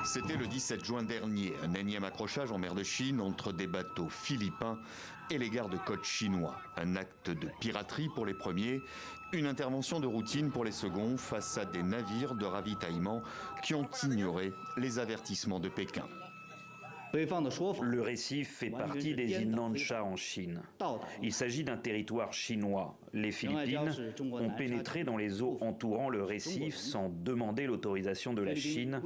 C'était le 17 juin dernier, un énième accrochage en mer de Chine entre des bateaux philippins et les gardes-côtes chinois. Un acte de piraterie pour les premiers, une intervention de routine pour les seconds face à des navires de ravitaillement qui ont ignoré les avertissements de Pékin. Le récif fait partie des îles Nansha en Chine. Il s'agit d'un territoire chinois. Les Philippines ont pénétré dans les eaux entourant le récif sans demander l'autorisation de la Chine.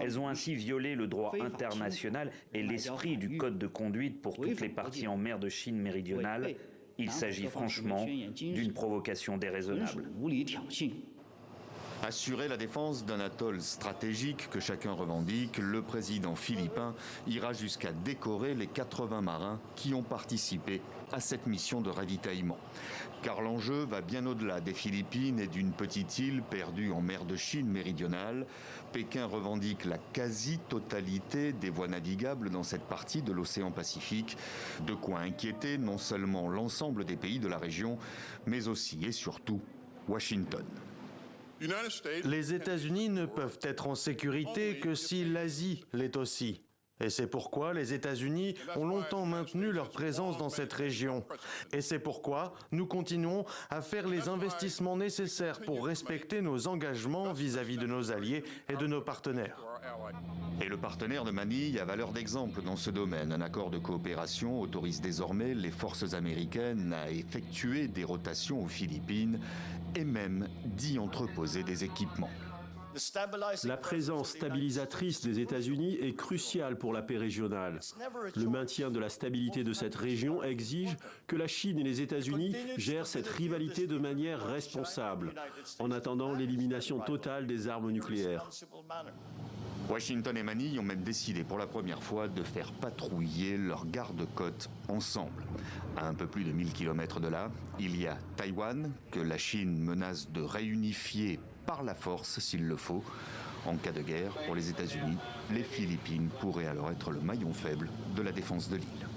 Elles ont ainsi violé le droit international et l'esprit du code de conduite pour toutes les parties en mer de Chine méridionale. Il s'agit franchement d'une provocation déraisonnable. Assurer la défense d'un atoll stratégique que chacun revendique, le président philippin ira jusqu'à décorer les 80 marins qui ont participé à cette mission de ravitaillement. Car l'enjeu va bien au-delà des Philippines et d'une petite île perdue en mer de Chine méridionale. Pékin revendique la quasi-totalité des voies navigables dans cette partie de l'océan Pacifique. De quoi inquiéter non seulement l'ensemble des pays de la région, mais aussi et surtout Washington. Les États-Unis ne peuvent être en sécurité que si l'Asie l'est aussi. Et c'est pourquoi les États-Unis ont longtemps maintenu leur présence dans cette région. Et c'est pourquoi nous continuons à faire les investissements nécessaires pour respecter nos engagements vis-à-vis de nos alliés et de nos partenaires. Et le partenaire de Manille a valeur d'exemple dans ce domaine. Un accord de coopération autorise désormais les forces américaines à effectuer des rotations aux Philippines et même d'y entreposer des équipements. La présence stabilisatrice des États-Unis est cruciale pour la paix régionale. Le maintien de la stabilité de cette région exige que la Chine et les États-Unis gèrent cette rivalité de manière responsable, en attendant l'élimination totale des armes nucléaires. Washington et Manille ont même décidé pour la première fois de faire patrouiller leurs gardes-côtes ensemble. À un peu plus de 1000 km de là, il y a Taïwan, que la Chine menace de réunifier par la force s'il le faut. En cas de guerre pour les États-Unis, les Philippines pourraient alors être le maillon faible de la défense de l'île.